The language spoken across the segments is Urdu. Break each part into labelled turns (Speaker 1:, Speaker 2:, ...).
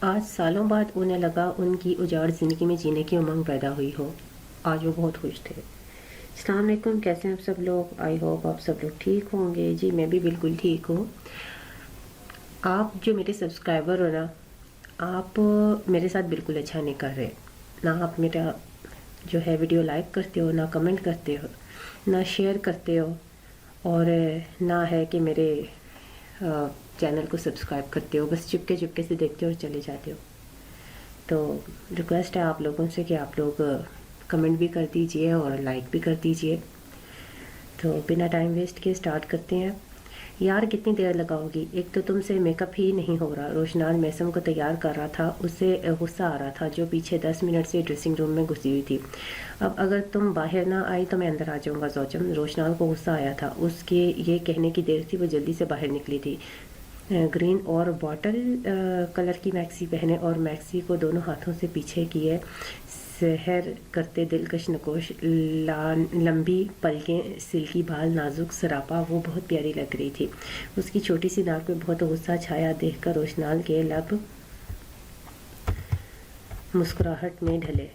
Speaker 1: آج سالوں بعد انہیں لگا ان کی اجاڑ زندگی میں جینے کی امنگ پیدا ہوئی ہو۔ آج وہ بہت خوش تھے۔ السلام علیکم، کیسے ہیں آپ سب لوگ؟ آئی ہوپ آپ سب لوگ ٹھیک ہوں گے۔ جی میں بھی بالکل ٹھیک ہوں۔ آپ جو میرے سبسکرائبر ہو نا، آپ میرے ساتھ بالکل اچھا نہیں کر رہے۔ نہ آپ میرا جو ہے ویڈیو لائک کرتے ہو، نہ کمنٹ کرتے ہو، نہ شیئر کرتے ہو، اور نہ ہے کہ میرے چینل کو سبسکرائب کرتے ہو، بس چپکے چپکے سے دیکھتے ہو اور چلے جاتے ہو۔ تو ریکویسٹ ہے آپ لوگوں سے کہ آپ لوگ کمنٹ بھی کر دیجئے اور لائک بھی کر دیجئے۔ تو بنا ٹائم ویسٹ کے سٹارٹ کرتے ہیں۔ یار کتنی دیر لگاؤ گی؟ ایک تو تم سے میک اپ ہی نہیں ہو رہا۔ روشنال میسم کو تیار کر رہا تھا، اسے غصہ آ رہا تھا جو پیچھے 10 منٹ سے ڈریسنگ روم میں گھسی ہوئی تھی۔ اب اگر تم باہر نہ آئی تو میں اندر آ جاؤں گا زوجم۔ روشنال کو غصہ آیا تھا، اس کے یہ کہنے کی دیر تھی، وہ جلدی سے باہر نکلی تھی۔ گرین اور باٹل کلر کی میکسی پہنے اور میکسی کو دونوں ہاتھوں سے پیچھے کیے سحر کرتے دلکش نقوش لمبی پلکیں، سلکی بال، نازک سراپا، وہ بہت پیاری لگ رہی تھی۔ اس کی چھوٹی سی ناک پہ بہت غصہ چھایا دیکھ کر روشنال کے لب مسکراہٹ میں ڈھلے۔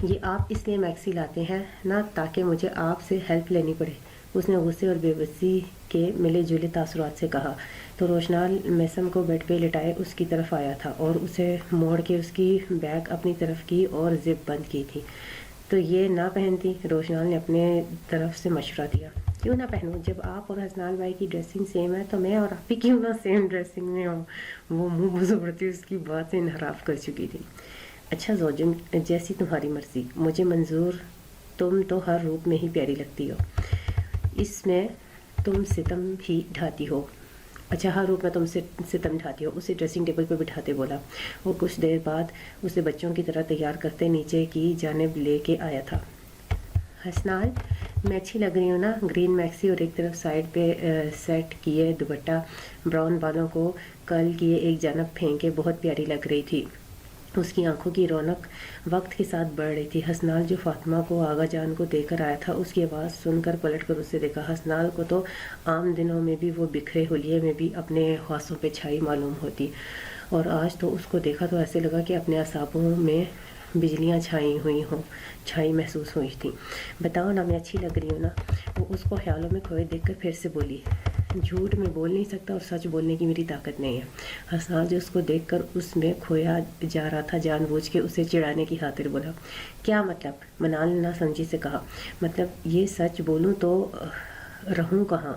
Speaker 1: یہ آپ اس لیے میکسی لاتے ہیں نا تاکہ مجھے آپ سے ہیلپ لینی پڑے، اس نے غصے اور بے بسی کے ملے جلے تاثرات سے کہا۔ تو روشنال میسم کو بیڈ پہ لٹائے اس کی طرف آیا تھا اور اسے موڑ کے اس کی بیگ اپنی طرف کی اور زپ بند کی تھی۔ تو یہ نہ پہنتی؟ روشنال نے اپنے طرف سے مشورہ دیا۔ کیوں نہ پہنوں؟ جب آپ اور حسنال بھائی کی ڈریسنگ سیم ہے تو میں اور آپ ہی کیوں نہ سیم ڈریسنگ میں ہوں؟ وہ منہ بزرتی اس کی بات سے انحراف کر چکی تھی۔ اچھا زوجم، جیسی تمہاری مرضی، مجھے منظور، تم تو ہر روپ میں ہی پیاری لگتی ہو، اس میں تم ستم ہی ڈھاتی ہو۔ اچھا ہر روپ میں تم سے ستم ڈھاتی ہو، اسے ڈریسنگ ٹیبل پہ بٹھاتے بولا۔ وہ کچھ دیر بعد اسے بچوں کی طرح تیار کرتے نیچے کی جانب لے کے آیا تھا۔ حسنال میں اچھی لگ رہی ہوں نا؟ گرین میکسی اور ایک طرف سائڈ پہ سیٹ کیے دوپٹہ، براؤن بالوں کو کرل کیے ایک جانب پھینکے بہت پیاری لگ رہی تھی۔ اس کی آنکھوں کی رونق وقت کے ساتھ بڑھ رہی تھی۔ حسنال جو فاطمہ کو آغا جان کو دے کر آیا تھا، اس کی آواز سن کر پلٹ کر اسے دیکھا۔ حسنال کو تو عام دنوں میں بھی وہ بکھرے حلیے میں بھی اپنے خواصوں پہ چھائی معلوم ہوتی، اور آج تو اس کو دیکھا تو ایسے لگا کہ اپنے اعصابوں میں بجلیاں چھائی محسوس ہوئی تھیں۔ بتاؤ نا، میں اچھی لگ رہی ہوں نا؟ وہ اس کو خیالوں میں کھوئے دیکھ کر پھر سے بولی۔ جھوٹ میں بول نہیں سکتا اور سچ بولنے کی میری طاقت نہیں ہے۔ حسنال جو اس کو دیکھ کر اس میں کھویا جا رہا تھا جان بوجھ کے اسے چڑھانے کی خاطر بولا۔ کیا مطلب؟ منال نے نہ سمجھی سے کہا۔ مطلب یہ سچ بولوں تو رہوں کہاں؟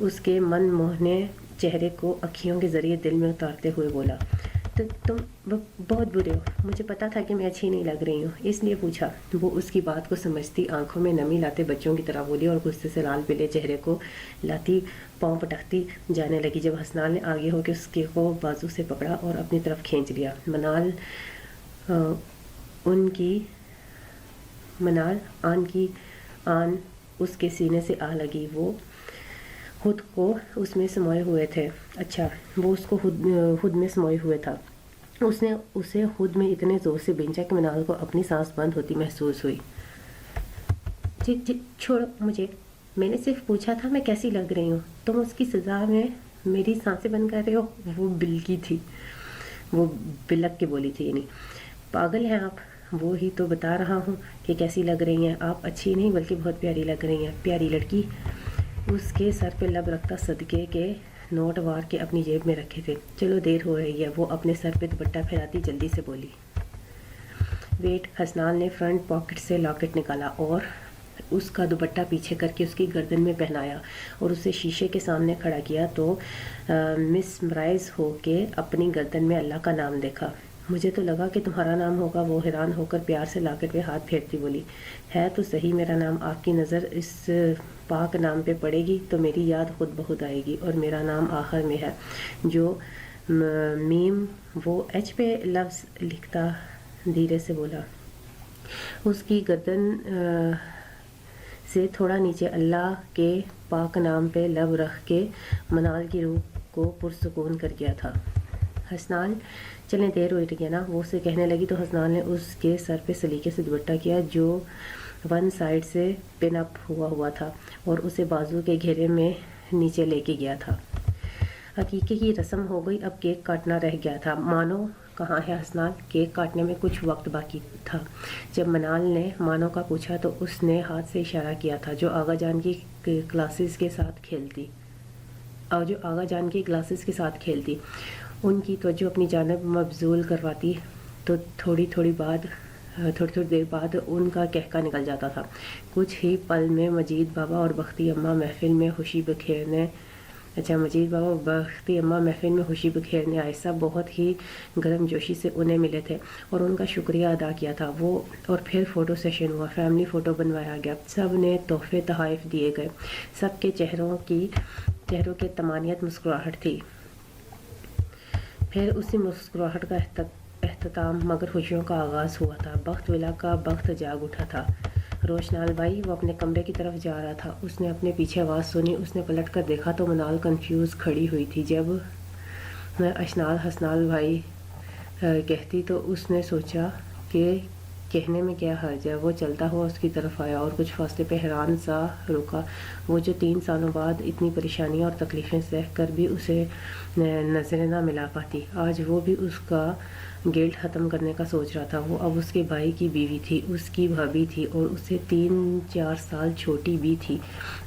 Speaker 1: اس کے من موہنے چہرے کو اکھیوں کے ذریعے دل میں اتارتے ہوئے بولا۔ تو تم بہت برے ہو، مجھے پتا تھا کہ میں اچھی نہیں لگ رہی ہوں، اس لیے پوچھا۔ وہ اس کی بات کو سمجھتی آنکھوں میں نمی لاتے بچوں کی طرح بولی اور غصے سے لال پلے چہرے کو لاتی پاؤں پٹکتی جانے لگی جب حسنال نے آگے ہو کے اس کے کو بازو سے پکڑا اور اپنی طرف کھینچ لیا۔ منال آن کی آن اس کے سینے سے آ لگی۔ وہ خود کو اس میں سموئے ہوئے تھے۔ اچھا وہ اس کو خود میں سموئے ہوئے تھا۔ اس نے اسے خود میں اتنے زور سے بھینچا کہ منال کو اپنی سانس بند ہوتی محسوس ہوئی۔ جی چھوڑو مجھے، میں نے صرف پوچھا تھا میں کیسی لگ رہی ہوں، تم اس کی سزا میں میری سانسیں بند کر رہے ہو؟ وہ بلکی تھی، وہ بلک کے بولی تھی، یعنی پاگل ہیں آپ؟ وہی تو بتا رہا ہوں کہ کیسی لگ رہی ہیں آپ، اچھی نہیں بلکہ بہت پیاری لگ رہی ہیں۔ پیاری لڑکی؟ اس کے سر پہ لب رکھتا صدقے کے نوٹ وار کے اپنی جیب میں رکھے تھے۔ چلو دیر ہو رہی ہے، وہ اپنے سر پہ دوپٹہ پھیلاتی جلدی سے بولی۔ ویٹ، حسنال نے فرنٹ پاکٹ سے لاکٹ نکالا اور اس کا دوپٹہ پیچھے کر کے اس کی گردن میں پہنایا اور اسے شیشے کے سامنے کھڑا کیا تو مسمرائز ہو کے اپنی گردن میں اللہ کا نام دیکھا۔ مجھے تو لگا کہ تمہارا نام ہوگا، وہ حیران ہو کر پیار سے لاکٹ پہ ہاتھ پھیرتی بولی۔ ہے تو صحیح میرا نام، آپ کی نظر اس پاک نام پہ پڑے گی تو میری یاد خود بخود آئے گی، اور میرا نام آخر میں ہے جو میم، وہ ایچ پہ لفظ لکھتا دھیرے سے بولا۔ اس کی گردن سے تھوڑا نیچے اللہ کے پاک نام پہ لب رکھ کے منال کی روح کو پرسکون کر گیا تھا۔ حسنال چلیں دیر ہو رہی ہے نا، وہ اسے کہنے لگی تو حسنال نے اس کے سر پہ سلیقے سے دوپٹہ کیا جو ون سائڈ سے پن اپ ہوا تھا اور اسے بازو کے گھیرے میں نیچے لے کے گیا تھا۔ عقیقے کی رسم ہو گئی، اب کیک کاٹنا رہ گیا تھا۔ مانو کہاں ہے حسنال؟ کیک کاٹنے میں کچھ وقت باقی تھا۔ جب منال نے مانو کا پوچھا تو اس نے ہاتھ سے اشارہ کیا تھا، جو آغا جان کی کلاسز کے ساتھ کھیلتی، ان کی توجہ اپنی جانب مبذول کرواتی تو تھوڑی دیر بعد ان کا کہکا نکل جاتا تھا۔ کچھ ہی پل میں مجید بابا اور بختی اماں محفل میں خوشی بکھیرنے آئے۔ سب بہت ہی گرم جوشی سے انہیں ملے تھے اور ان کا شکریہ ادا کیا تھا۔ اور پھر فوٹو سیشن ہوا، فیملی فوٹو بنوایا گیا، سب نے تحفے تحائف دیے گئے، سب کے چہروں کے تمانیت مسکراہٹ تھی۔ پھر اسی مسکراہٹ کا اختتام مگر خوشیوں کا آغاز ہوا تھا۔ بخت ولا کا بخت جاگ اٹھا تھا۔ روشنال بھائی، وہ اپنے کمرے کی طرف جا رہا تھا۔ اس نے اپنے پیچھے آواز سنی، اس نے پلٹ کر دیکھا تو منال کنفیوز کھڑی ہوئی تھی۔ جب اشنال حسنال بھائی کہتی تو اس نے سوچا کہ کہنے میں کیا حرج ہے۔ وہ چلتا ہوا اس کی طرف آیا اور کچھ فاصلے پہ حیران سا رکا۔ وہ جو 3 سالوں بعد اتنی پریشانیاں اور تکلیفیں سہ کر بھی اسے نظریں نہ ملا پاتی، آج وہ بھی اس کا گلٹ ختم کرنے کا سوچ رہا تھا۔ وہ اب اس کے بھائی کی بیوی تھی، اس کی بھابھی تھی اور اس سے 3-4 سال چھوٹی بھی تھی،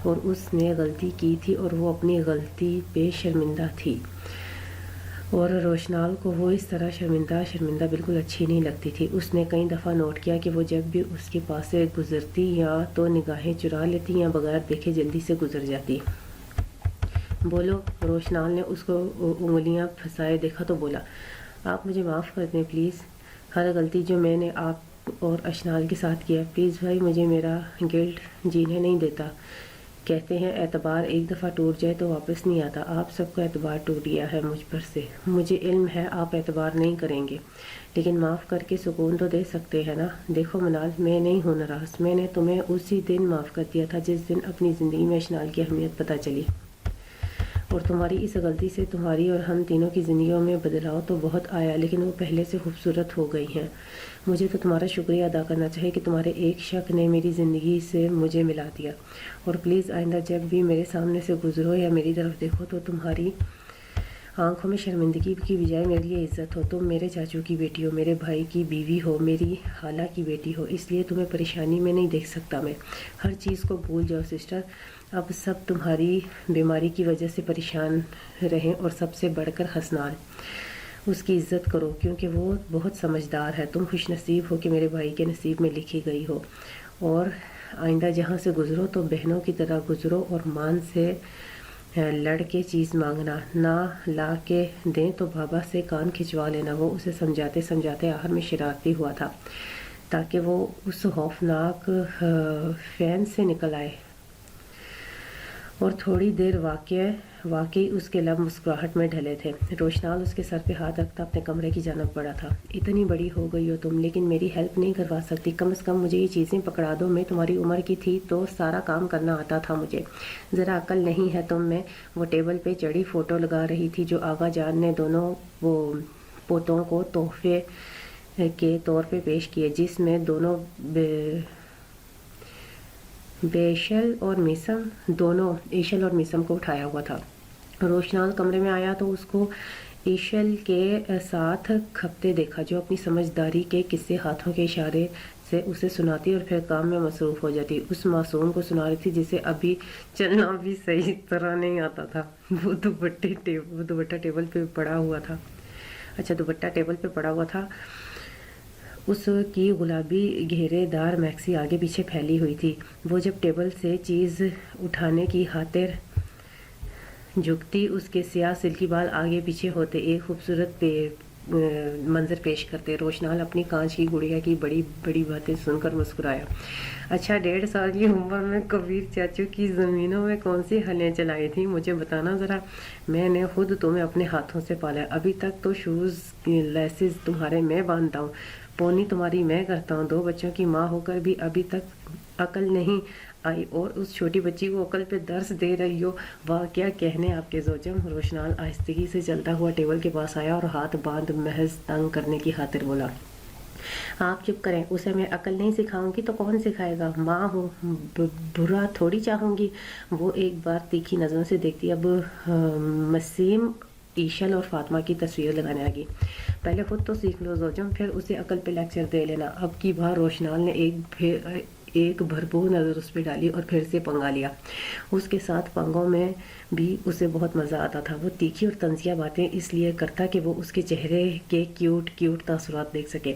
Speaker 1: اور اس نے غلطی کی تھی اور وہ اپنی غلطی پہ شرمندہ تھی۔ اور روشنال کو وہ اس طرح شرمندہ بالکل اچھی نہیں لگتی تھی۔ اس نے کئی دفعہ نوٹ کیا کہ وہ جب بھی اس کے پاس سے گزرتی یا تو نگاہیں چرا لیتی یا بغیر دیکھے جلدی سے گزر جاتی۔ بولو، روشنال نے اس کو انگلیاں پھنسائے دیکھا تو بولا، آپ مجھے معاف کر دیں پلیز، ہر غلطی جو میں نے آپ اور اشنال کے ساتھ کیا، پلیز بھائی، مجھے میرا گلٹ جینے نہیں دیتا۔ کہتے ہیں اعتبار ایک دفعہ ٹوٹ جائے تو واپس نہیں آتا۔ آپ سب کا اعتبار ٹوٹ گیا ہے مجھ پر سے، مجھے علم ہے آپ اعتبار نہیں کریں گے، لیکن معاف کر کے سکون تو دے سکتے ہیں نا۔ دیکھو منال، میں نہیں ہوں ناراض، میں نے تمہیں اسی دن معاف کر دیا تھا جس دن اپنی زندگی میں اشنال کی اہمیت پتہ چلی، اور تمہاری اس غلطی سے تمہاری اور ہم تینوں کی زندگیوں میں بدلاؤ تو بہت آیا، لیکن وہ پہلے سے خوبصورت ہو گئی ہیں۔ مجھے تو تمہارا شکریہ ادا کرنا چاہیے کہ تمہارے ایک شک نے میری زندگی سے مجھے ملا دیا، اور پلیز آئندہ جب بھی میرے سامنے سے گزرو یا میری طرف دیکھو تو تمہاری آنکھوں میں شرمندگی کی بجائے میرے لیے عزت ہو۔ تم میرے چاچو کی بیٹی ہو، میرے بھائی کی بیوی ہو، میری خالہ کی بیٹی ہو، اس لیے تمہیں پریشانی میں نہیں دیکھ سکتا میں۔ ہر چیز کو بھول جاؤ سسٹر، اب سب تمہاری بیماری کی وجہ سے پریشان رہیں، اور سب سے بڑھ کر حسنال، اس کی عزت کرو کیونکہ وہ بہت سمجھدار ہے۔ تم خوش نصیب ہو کہ میرے بھائی کے نصیب میں لکھی گئی ہو، اور آئندہ جہاں سے گزرو تو بہنوں کی طرح گزرو، اور مان سے لڑ کے چیز مانگنا، نہ لا کے دیں تو بابا سے کان کھنچوا لینا۔ وہ اسے سمجھاتے آخر میں شرارتی ہوا تھا تاکہ وہ اس خوفناک فین سے نکل آئے، اور تھوڑی دیر واقعی اس کے لب مسکراہٹ میں ڈھلے تھے۔ روشنال اس کے سر پہ ہاتھ رکھتا اپنے کمرے کی جانب بڑھا تھا۔ اتنی بڑی ہو گئی ہو تم، لیکن میری ہیلپ نہیں کروا سکتی؟ کم از کم مجھے یہ چیزیں پکڑا دو، میں تمہاری عمر کی تھی تو سارا کام کرنا آتا تھا مجھے، ذرا عقل نہیں ہے تم میں؟ وہ ٹیبل پہ چڑھی فوٹو لگا رہی تھی جو آغا جان نے دونوں پوتوں کو تحفے کے طور پہ پیش کیے، جس میں دونوں ایشل اور میسم کو اٹھایا ہوا تھا۔ روشنال کمرے میں آیا تو اس کو ایشل کے ساتھ کھپتے دیکھا، جو اپنی سمجھداری کے قصے ہاتھوں کے اشارے سے اسے سناتی اور پھر کام میں مصروف ہو جاتی۔ اس معصوم کو سنا رہی تھی جسے ابھی چلنا بھی صحیح طرح نہیں آتا تھا۔ وہ دوپٹہ ٹیبل پہ پڑا ہوا تھا، اس کی گلابی گھیرے دار میکسی آگے پیچھے پھیلی ہوئی تھی۔ وہ جب ٹیبل سے چیز اٹھانے کی خاطر جھکتی، اس کے سیاہ سلکی بال آگے پیچھے ہوتے ایک خوبصورت منظر پیش کرتے۔ روشنال اپنی کانچ کی گڑیا کی بڑی بڑی باتیں سن کر مسکرایا۔ اچھا، 1.5 سال کی عمر میں کبیر چاچو کی زمینوں میں کون سی ہلیں چلائی تھیں؟ مجھے بتانا ذرا، میں نے خود تمہیں اپنے ہاتھوں سے پالا ہے۔ ابھی تک تو شوز لیسز تمہارے میں باندھتا ہوں، پونی تمہاری میں کرتا ہوں، 2 بچوں کی ماں ہو کر بھی ابھی تک عقل نہیں آئی، اور اس چھوٹی بچی کو عقل پہ درس دے رہی ہو۔ واہ، کیا کہنے آپ کے زوجم۔ روشنال آہستگی سے چلتا ہوا ٹیبل کے پاس آیا اور ہاتھ باندھ محض تنگ کرنے کی خاطر بولا، آپ چپ کریں، اسے میں عقل نہیں سکھاؤں گی تو کون سکھائے گا؟ ماں ہوں، برا تھوڑی چاہوں گی۔ وہ ایک بار تیکھی نظروں سے دیکھتی، اب مسیم، ایشل اور فاطمہ کی تصویر لگانے لگی۔ پہلے خود تو سیکھ لو زوجم، پھر اسے عقل پہ لیکچر دے لینا۔ اب کی بار روشنال نے ایک بھرپور نظر اس پہ ڈالی اور پھر سے پنگا لیا۔ اس کے ساتھ پنگوں میں بھی اسے بہت مزہ آتا تھا۔ وہ تیکھی اور طنزیہ باتیں اس لیے کرتا کہ وہ اس کے چہرے کے کیوٹ تاثرات دیکھ سکے۔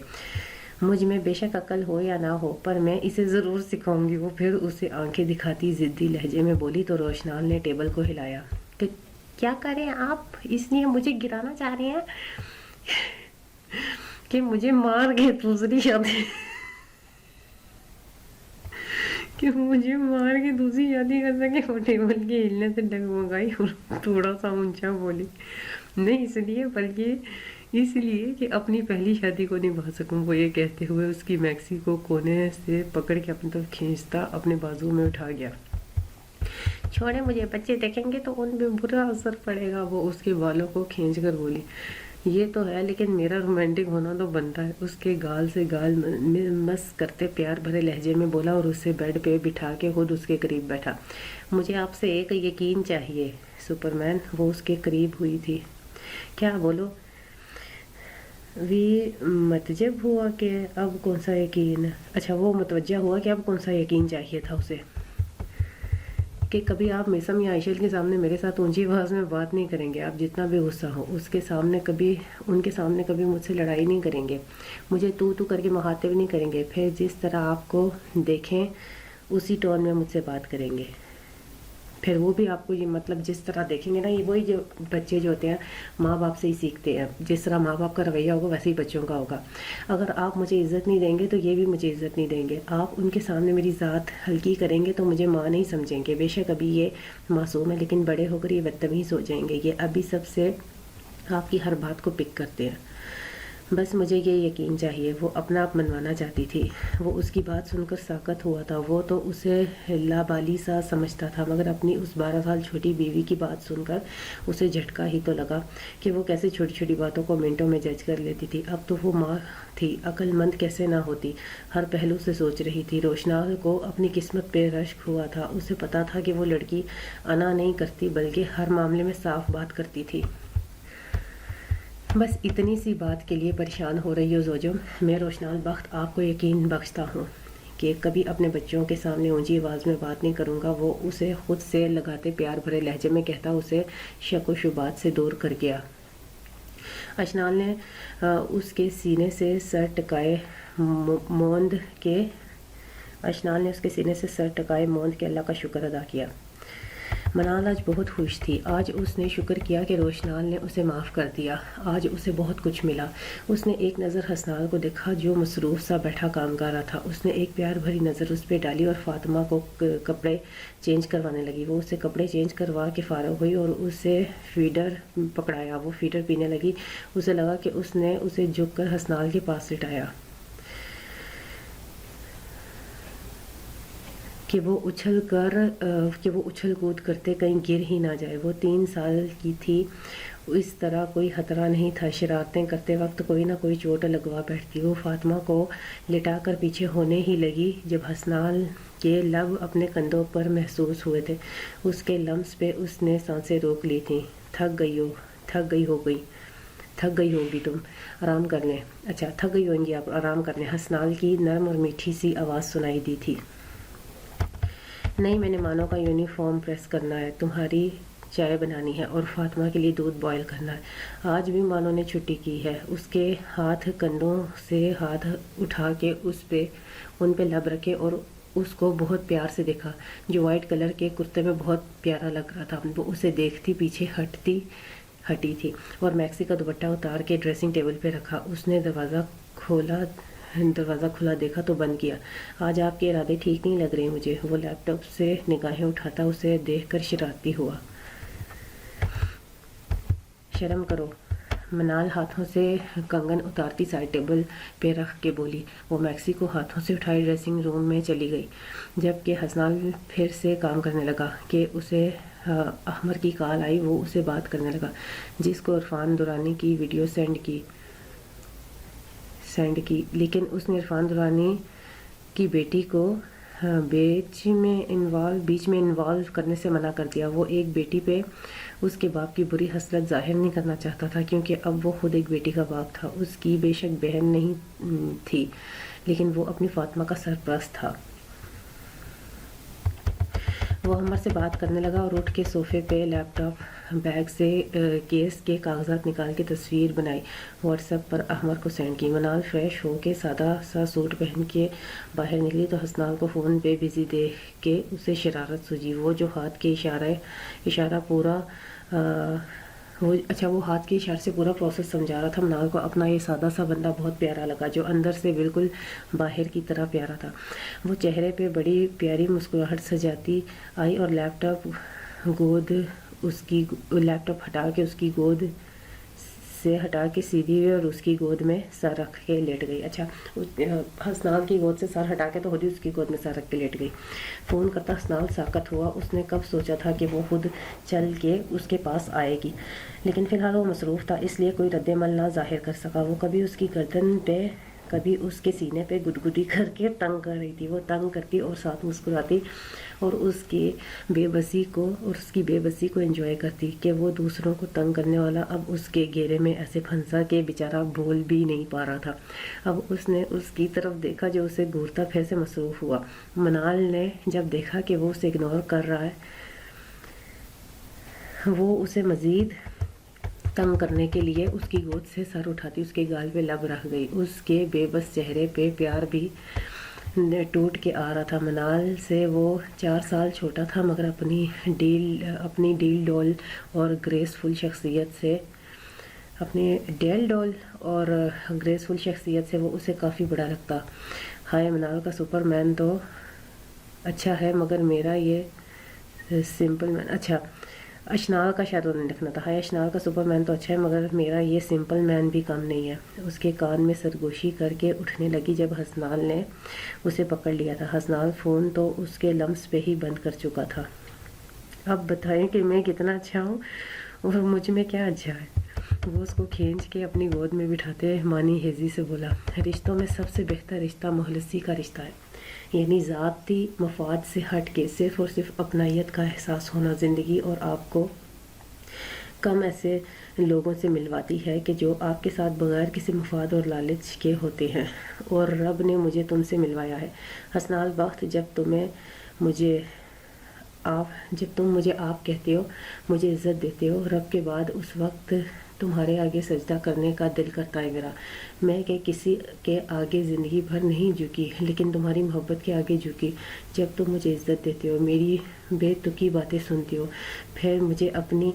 Speaker 1: مجھ میں بے شک عقل ہو یا نہ ہو، پر میں اسے ضرور سکھاؤں گی۔ وہ پھر اسے آنکھیں دکھاتی ضدی لہجے میں بولی تو روشنال نے ٹیبل کو ہلایا کہ کیا کریں آپ؟ اس لیے مجھے گرانا چاہ رہے ہیں کہ مجھے مار کے دوسری شادی کر سکے۔ وہ ٹیبل کے ہلنے سے ڈگمگائی اور تھوڑا سا اونچا بولی، نہیں اس لیے بلکہ اس لیے کہ اپنی پہلی شادی کو نبھا سکوں۔ وہ یہ کہتے ہوئے اس کی میکسی کو کونے سے پکڑ کے اپنی طرف کھینچتا اپنے بازو میں اٹھا گیا۔ چھوڑے، مجھے بچے دیکھیں گے تو ان پہ برا اثر پڑے گا۔ وہ اس کے بالوں کو کھینچ کر بولی، یہ تو ہے لیکن میرا رومانٹک ہونا تو بنتا ہے۔ اس کے گال سے گال مس کرتے پیار بھرے لہجے میں بولا اور اسے بیڈ پہ بٹھا کے خود اس کے قریب بیٹھا۔ مجھے آپ سے ایک یقین چاہیے سپرمین۔ وہ اس کے قریب ہوئی تھی۔ کیا؟ بولو۔ وی متجب ہوا کہ اب کون سا یقین، اچھا وہ متوجہ ہوا کہ اب کون سا یقین چاہیے تھا اسے، کہ کبھی آپ میسم یا عائشل کے سامنے میرے ساتھ اونچی آواز میں بات نہیں کریں گے۔ آپ جتنا بھی غصہ ہو ان کے سامنے کبھی مجھ سے لڑائی نہیں کریں گے، مجھے تو کر کے مخاطب نہیں کریں گے، پھر جس طرح آپ کو دیکھیں اسی ٹون میں مجھ سے بات کریں گے۔ پھر وہ بھی آپ کو یہ مطلب جس طرح دیکھیں گے نا، یہ وہی جو بچے جو ہوتے ہیں ماں باپ سے ہی سیکھتے ہیں، جس طرح ماں باپ کا رویہ ہوگا ویسے ہی بچوں کا ہوگا۔ اگر آپ مجھے عزت نہیں دیں گے تو یہ بھی مجھے عزت نہیں دیں گے۔ آپ ان کے سامنے میری ذات ہلکی کریں گے تو مجھے ماں نہیں سمجھیں گے۔ بے شک ابھی یہ معصوم ہے لیکن بڑے ہو کر یہ بدتمیز ہو جائیں گے۔ یہ ابھی سب سے آپ کی ہر بات کو پک کرتے ہیں۔ بس مجھے یہ یقین چاہیے۔ وہ اپنا آپ منوانا چاہتی تھی۔ وہ اس کی بات سن کر ساکت ہوا تھا۔ وہ تو اسے لابالی سا سمجھتا تھا، مگر اپنی اس 12 سال چھوٹی بیوی کی بات سن کر اسے جھٹکا ہی تو لگا کہ وہ کیسے چھوٹی چھوٹی باتوں کو منٹوں میں جج کر لیتی تھی۔ اب تو وہ ماں تھی، عقل مند کیسے نہ ہوتی۔ ہر پہلو سے سوچ رہی تھی۔ روشنال کو اپنی قسمت پہ رشک ہوا تھا۔ اسے پتا تھا کہ وہ لڑکی انا نہیں کرتی بلکہ ہر معاملے میں صاف بات کرتی تھی۔ بس اتنی سی بات کے لیے پریشان ہو رہی ہو زوجم؟ میں روشنال بخت آپ کو یقین بخشتا ہوں کہ کبھی اپنے بچوں کے سامنے اونچی آواز میں بات نہیں کروں گا۔ وہ اسے خود سے لگاتے پیار بھرے لہجے میں کہتا اسے شک و شبہات سے دور کر گیا۔ اشنال نے اس کے سینے سے سر ٹکائے موند کے اللہ کا شکر ادا کیا۔ منال آج بہت خوش تھی۔ آج اس نے شکر کیا کہ روشنال نے اسے معاف کر دیا۔ آج اسے بہت کچھ ملا۔ اس نے ایک نظر حسنال کو دیکھا جو مصروف سا بیٹھا کام کر رہا تھا۔ اس نے ایک پیار بھری نظر اس پہ ڈالی اور فاطمہ کو کپڑے چینج کروانے لگی۔ وہ اسے کپڑے چینج کروا کے فارغ ہوئی اور اسے فیڈر پکڑایا۔ وہ فیڈر پینے لگی۔ اسے لگا کہ اس نے اسے جھک کر حسنال کے پاس لٹایا کہ وہ اچھل کود کرتے کہیں گر ہی نہ جائے۔ وہ 3 سال کی تھی، اس طرح کوئی خطرہ نہیں تھا۔ شرارتیں کرتے وقت کوئی نہ کوئی چوٹ لگوا بیٹھتی۔ وہ فاطمہ کو لٹا کر پیچھے ہونے ہی لگی جب حسنال کے لب اپنے کندھوں پر محسوس ہوئے تھے۔ اس کے لمس پہ اس نے سانسیں روک لی تھیں۔ تھک گئی ہوگی تم، آرام کرنے۔ اچھا، تھک گئی ہوں گی آپ، آرام کرنے۔ حسنال کی نرم اور میٹھی سی آواز سنائی دی تھی۔ نہیں، میں نے مانو کا یونیفارم پریس کرنا ہے، تمہاری چائے بنانی ہے اور فاطمہ کے لیے دودھ بوائل کرنا ہے۔ آج بھی مانو نے چھٹی کی ہے۔ اس کے کندھوں سے ہاتھ اٹھا کے ان پہ لب رکھے اور اس کو بہت پیار سے دیکھا جو وائٹ کلر کے کرتے میں بہت پیارا لگ رہا تھا۔ وہ اسے دیکھتی پیچھے ہٹی تھی اور میکسی کا دوپٹہ اتار کے ڈریسنگ ٹیبل پہ رکھا۔ اس نے دروازہ کھلا دیکھا تو بند کیا۔ آج آپ کے ارادے ٹھیک نہیں لگ رہے مجھے۔ وہ لیپ ٹاپ سے نگاہیں اٹھاتا اسے دیکھ کر شرارتی ہوا۔ شرم کرو، منال ہاتھوں سے کنگن اتارتی سائڈ ٹیبل پہ رکھ کے بولی۔ وہ میکسی کو ہاتھوں سے اٹھائے ڈریسنگ روم میں چلی گئی، جبکہ حسنال پھر سے کام کرنے لگا کہ اسے احمر کی کال آئی۔ وہ اسے بات کرنے لگا جس کو عرفان دورانی کی ویڈیو سینڈ کی، لیکن اس نے عرفان درانی کی بیٹی کو بیچ میں انوالو کرنے سے منع کر دیا۔ وہ ایک بیٹی پہ اس کے باپ کی بری حسرت ظاہر نہیں کرنا چاہتا تھا، کیونکہ اب وہ خود ایک بیٹی کا باپ تھا۔ اس کی بے شک بہن نہیں تھی، لیکن وہ اپنی فاطمہ کا سرپرست تھا۔ وہ عمر سے بات کرنے لگا اور اٹھ کے صوفے پہ لیپ ٹاپ بیگ سے کیس کے کاغذات نکال کے تصویر بنائی، واٹس ایپ پر احمر کو سینڈ کی۔ منال فریش ہو کے سادہ سا سوٹ پہن کے باہر نکلی تو حسنال کو فون پہ بزی دیکھ کے اسے شرارت سوجی۔ وہ ہاتھ کے اشارے سے پورا پروسیس سمجھا رہا تھا۔ منال کو اپنا یہ سادہ سا بندہ بہت پیارا لگا، جو اندر سے بالکل باہر کی طرح پیارا تھا۔ وہ چہرے پہ بڑی پیاری مسکراہٹ سجاتی آئی اور لیپ ٹاپ ہٹا کے سیدھی ہوئی اور اس کی گود میں سر رکھ کے لیٹ گئی۔ اچھا، حسنال کی گود سے سر ہٹا کے تو خود ہی اس کی گود میں سر رکھ کے لیٹ گئی۔ فون کرتا حسنال ساکت ہوا۔ اس نے کب سوچا تھا کہ وہ خود چل کے اس کے پاس آئے گی، لیکن فی الحال وہ مصروف تھا، اس لیے کوئی رد عمل نہ ظاہر کر سکا۔ وہ کبھی اس کی گردن پہ کبھی اس کے سینے پہ گدگدی کر کے تنگ کر رہی تھی۔ وہ تنگ کرتی اور ساتھ مسکراتی اور اس کی بے بسی کو انجوائے کرتی کہ وہ دوسروں کو تنگ کرنے والا اب اس کے گھیرے میں ایسے پھنسا کہ بیچارہ بول بھی نہیں پا رہا تھا۔ اب اس نے اس کی طرف دیکھا جو اسے گھورتا، پھر سے مصروف ہوا۔ منال نے جب دیکھا کہ وہ اسے اگنور کر رہا ہے، وہ اسے مزید تنگ کرنے کے لیے اس کی گود سے سر اٹھاتی اس کے گال پہ لب رکھ گئی۔ اس کے بے بس چہرے پہ پیار بھی ٹوٹ کے آ رہا تھا۔ منال سے وہ 4 سال چھوٹا تھا، مگر اپنی ڈیل ڈول اور گریسفل شخصیت سے وہ اسے کافی بڑا لگتا۔ ہائے، منال کا سپر مین تو اچھا ہے مگر میرا یہ سمپل مین اشنال کا شاید انہوں نے لکھنا تھا۔ ہائے، اشنال کا سپر مین تو اچھا ہے مگر میرا یہ سمپل مین بھی کم نہیں ہے۔ اس کے کان میں سرگوشی کر کے اٹھنے لگی جب حسنال نے اسے پکڑ لیا تھا۔ حسنال فون تو اس کے لمس پہ ہی بند کر چکا تھا۔ اب بتائیں کہ میں کتنا اچھا ہوں اور مجھ میں کیا اچھا ہے؟ وہ اس کو کھینچ کے اپنی گود میں بٹھاتے مانی ہیزی سے بولا، رشتوں میں سب سے بہتر رشتہ مخلصی کا رشتہ ہے، یعنی ذاتی مفاد سے ہٹ کے صرف اور صرف اپنائیت کا احساس ہونا۔ زندگی اور آپ کو کم ایسے لوگوں سے ملواتی ہے کہ جو آپ کے ساتھ بغیر کسی مفاد اور لالچ کے ہوتے ہیں، اور رب نے مجھے تم سے ملوایا ہے۔ حسنال وقت جب تم مجھے آپ کہتے ہو، مجھے عزت دیتے ہو، رب کے بعد اس وقت تمہارے آگے سجدہ کرنے کا دل کرتا ہے میرا۔ میں کہ کسی کے آگے زندگی بھر نہیں جھکی، لیکن تمہاری محبت کے آگے جھکی۔ جب تم مجھے عزت دیتے ہو، میری بے تکی باتیں سنتے ہو، پھر مجھے اپنی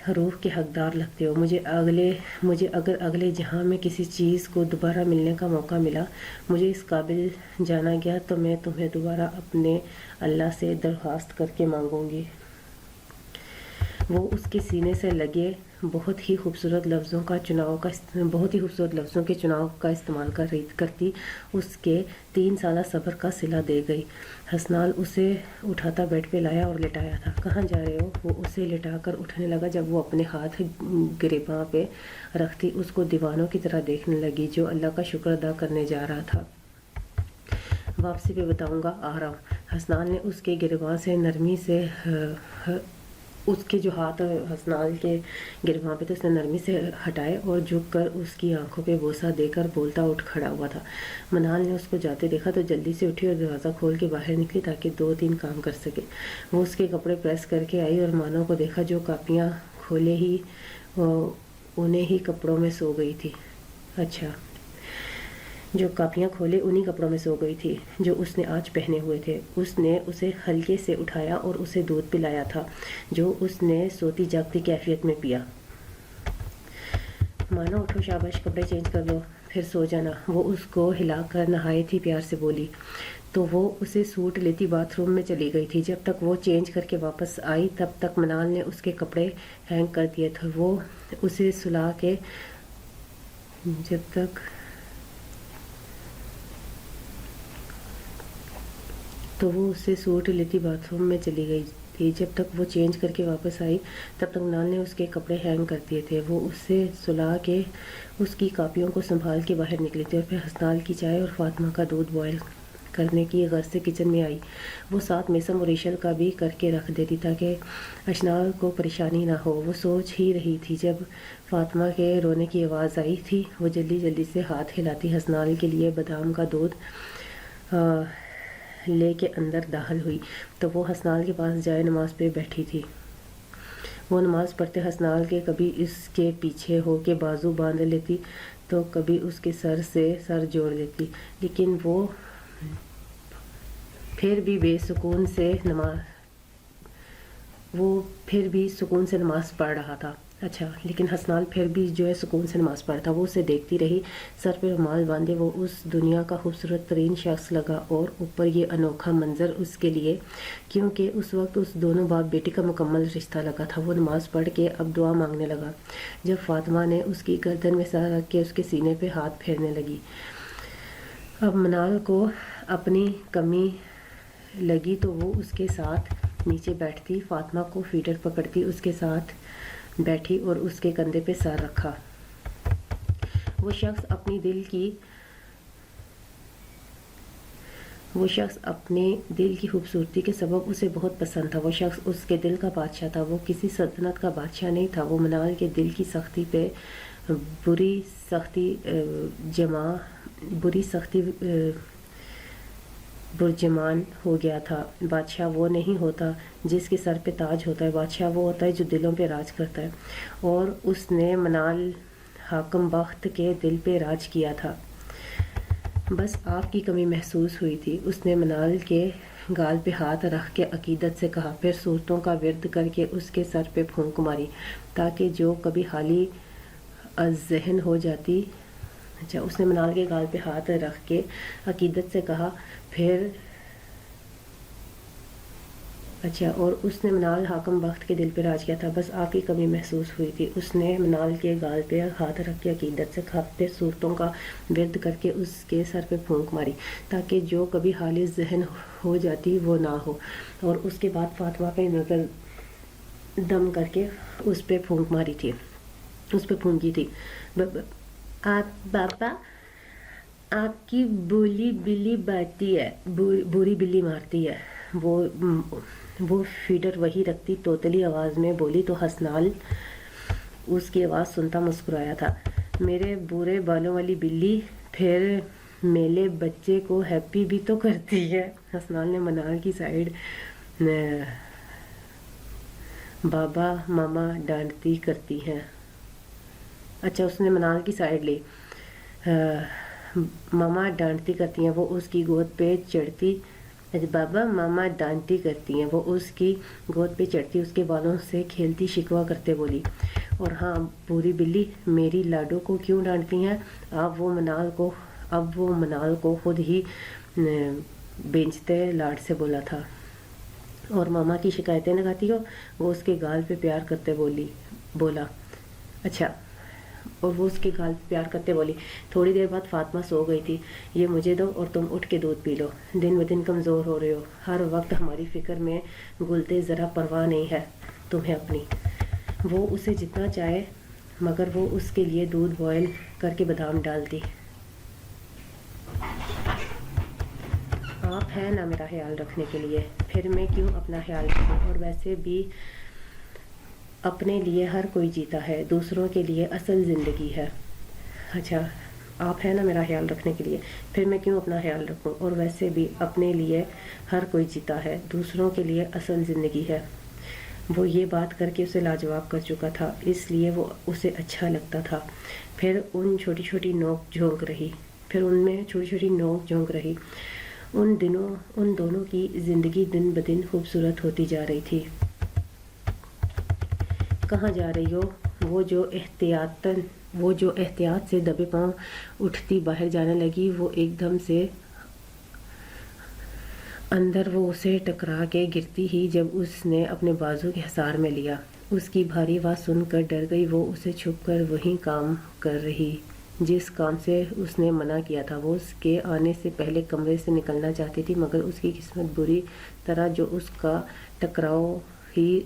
Speaker 1: روح کے حقدار لگتے ہو۔ مجھے اگر اگلے جہاں میں کسی چیز کو دوبارہ ملنے کا موقع ملا، مجھے اس قابل جانا گیا، تو میں تمہیں دوبارہ اپنے اللہ سے درخواست کر کے مانگوں گی۔ وہ اس کے سینے سے لگے بہت ہی خوبصورت لفظوں کے چناؤ کا استعمال کرتی اس کے 3 سالہ صبر کا صلہ دے گئی۔ حسنال اسے اٹھاتا بیڈ پہ لایا اور لٹایا تھا۔ کہاں جا رہے ہو؟ وہ اسے لٹا کر اٹھنے لگا۔ جب وہ اپنے ہاتھ گریباں پہ رکھتی اس کو دیوانوں کی طرح دیکھنے لگی جو اللہ کا شکر ادا کرنے جا رہا تھا۔ واپسی پہ بتاؤں گا، آ رہا ہوں۔ حسنال نے اس کے گریباں سے نرمی سے اس کے جو ہاتھ حسنال کے گریباں پہ تھے اس نے نرمی سے ہٹائے اور جھک کر اس کی آنکھوں پہ بوسہ دے کر بولتا اٹھ کھڑا ہوا تھا۔ منال نے اس کو جاتے دیکھا تو جلدی سے اٹھی اور دروازہ کھول کے باہر نکلی تاکہ 2-3 کام کر سکے۔ وہ اس کے کپڑے پریس کر کے آئی اور مانو کو دیکھا جو کاپیاں کھولے انہیں ہی کپڑوں میں سو گئی تھی۔ جو کاپیاں کھولے انہی کپڑوں میں سو گئی تھی جو اس نے آج پہنے ہوئے تھے۔ اس نے اسے ہلکے سے اٹھایا اور اسے دودھ پلایا تھا جو اس نے سوتی جاگتی کیفیت میں پیا۔ مانو اٹھو، شاباش، کپڑے چینج کر لو، پھر سو جانا۔ وہ اس کو ہلا کر نہایت ہی پیار سے بولی تو وہ اسے سوٹ لیتی باتھ روم میں چلی گئی تھی۔ جب تک وہ چینج کر کے واپس آئی تب تک منال نے اس کے کپڑے ہینگ کر دیے تھے۔ وہ اسے سلا کے تو وہ اسے سوٹ لیتی باتھ روم میں چلی گئی۔ تھی. جب تک وہ چینج کر کے واپس آئی تب تک منال نے اس کے کپڑے ہینگ کر دیے تھے. وہ اس سے سلا کے اس کی کاپیوں کو سنبھال کے باہر نکلی تھی اور پھر حسنال کی چائے اور فاطمہ کا دودھ بوائل کرنے کی غرض سے کچن میں آئی. وہ ساتھ میسم اور ریشل کا بھی کر کے رکھ دیتی تاکہ اشنال کو پریشانی نہ ہو. وہ سوچ ہی رہی تھی جب فاطمہ کے رونے کی آواز آئی تھی. وہ جلدی جلدی سے ہاتھ ہلاتی حسنال کے لیے بادام کا دودھ لے کے اندر داخل ہوئی تو وہ حسنال کے پاس جائے نماز پہ بیٹھی تھی. وہ نماز پڑھتے حسنال کے کبھی اس کے پیچھے ہو کے بازو باندھ لیتی تو کبھی اس کے سر سے سر جوڑ لیتی، لیکن وہ پھر بھی سکون سے نماز پڑھ رہا تھا. اچھا، لیکن حسنال پھر بھی جو ہے سکون سے نماز پڑھتا. وہ اسے دیکھتی رہی. سر پہ رومال باندھے وہ اس دنیا کا خوبصورت ترین شخص لگا اور اوپر یہ انوکھا منظر اس کے لیے، کیونکہ اس وقت اس دونوں باپ بیٹی کا مکمل رشتہ لگا تھا. وہ نماز پڑھ کے اب دعا مانگنے لگا جب فاطمہ نے اس کی گردن میں سر رکھ کے اس کے سینے پہ ہاتھ پھیرنے لگی. اب منال کو اپنی کمی لگی تو وہ اس کے ساتھ نیچے بیٹھتی، فاطمہ کو فیڈر پکڑتی، اس کے ساتھ بیٹھی اور اس کے کندھے پہ سر رکھا. وہ شخص اپنے دل کی خوبصورتی کے سبب اسے بہت پسند تھا. وہ شخص اس کے دل کا بادشاہ تھا. وہ کسی سلطنت کا بادشاہ نہیں تھا. وہ منال کے دل کی سختی پہ بری سختی برجمان ہو گیا تھا. بادشاہ وہ نہیں ہوتا جس کے سر پہ تاج ہوتا ہے، بادشاہ وہ ہوتا ہے جو دلوں پہ راج کرتا ہے، اور اس نے منال حاکم بخت کے دل پہ راج کیا تھا. بس آپ کی کمی محسوس ہوئی تھی. اس نے منال کے گال پہ ہاتھ رکھ کے عقیدت سے کہا، پھر صورتوں کا ورد کر کے اس کے سر پہ پھونک ماری تاکہ جو کبھی خالی ذہن ہو جاتی. اچھا، اس نے منال کے گال پہ ہاتھ رکھ کے عقیدت سے کہا اور اس نے منال حاکم بخت کے دل پہ راج کیا تھا. بس آپ کی کمی محسوس ہوئی تھی. اس نے منال کے گال پہ ہاتھ رکھ کے عقیدت سے کہا، پھر صورتوں کا ورد کر کے اس کے سر پہ پھونک ماری تاکہ جو کبھی خالی ذہن ہو جاتی وہ نہ ہو. اور اس کے بعد فاطمہ پہ نظر دم کر کے اس پہ پھونکی تھی. بابا، آپ کی بولی بلی باتتی ہے، بری بلی مارتی ہے. وہ فیڈر وہی رکھتی توتلی آواز میں بولی تو حسنال اس کی آواز سنتا مسکرایا تھا. میرے برے بالوں والی بلی پھر میلے بچے کو ہیپی بھی تو کرتی ہے. حسنال نے منال کی سائیڈ بابا ماما ڈانٹتی کرتی ہیں. اچھا، اس نے منال کی سائیڈ لی. ماما ڈانٹتی کرتی ہیں. وہ اس کی گود پہ چڑھتی. بابا ماما ڈانٹتی کرتی ہیں. وہ اس کی گود پہ چڑھتی، اس کے بالوں سے کھیلتی شکوہ کرتے بولی، اور ہاں بری بلی، میری لاڈو کو کیوں ڈانٹتی ہیں؟ اب وہ منال کو خود ہی بینچتے لاڈ سے بولا تھا. اور ماما کی شکایتیں لگاتی ہو؟ وہ اس کے گال پہ پیار کرتے بولا. اچھا، اور وہ اس کے گال پہ پیار کرتے بولی. تھوڑی دیر بعد فاطمہ سو گئی تھی. یہ مجھے دو اور تم اٹھ کے دودھ پی لو. دن بدن کمزور ہو رہے ہو. ہر وقت ہماری فکر میں گلتے، ذرا پرواہ نہیں ہے تمہیں اپنی. وہ اسے جتنا چاہے، مگر وہ اس کے لیے دودھ بوائل کر کے بادام ڈالتی. آپ ہیں نا میرا خیال رکھنے کے لیے، پھر میں کیوں اپنا خیال رکھوں؟ اور ویسے بھی اپنے لیے ہر کوئی جیتا ہے، دوسروں کے لیے اصل زندگی ہے. اچھا، آپ ہیں نا میرا خیال رکھنے کے لیے، پھر میں کیوں اپنا خیال رکھوں؟ اور ویسے بھی اپنے لیے ہر کوئی جیتا ہے، دوسروں کے لیے اصل زندگی ہے. وہ یہ بات کر کے اسے لاجواب کر چکا تھا، اس لیے وہ اسے اچھا لگتا تھا. پھر ان میں چھوٹی چھوٹی نوک جھونک رہی. ان دونوں کی زندگی دن بدن خوبصورت ہوتی جا رہی تھی. کہاں جا رہی ہو؟ وہ جو احتیاط سے دبے پاؤں اٹھتی باہر جانے لگی، وہ ایک دم سے اندر وہ اسے ٹکرا کے گرتی ہی جب اس نے اپنے بازو کے حصار میں لیا. اس کی بھاری آواز سن کر ڈر گئی. وہ اسے چھپ کر وہیں کام کر رہی جس کام سے اس نے منع کیا تھا۔ وہ اس کے آنے سے پہلے کمرے سے نکلنا چاہتی تھی، مگر اس کی قسمت بری طرح جو اس کا ٹکراؤ ہی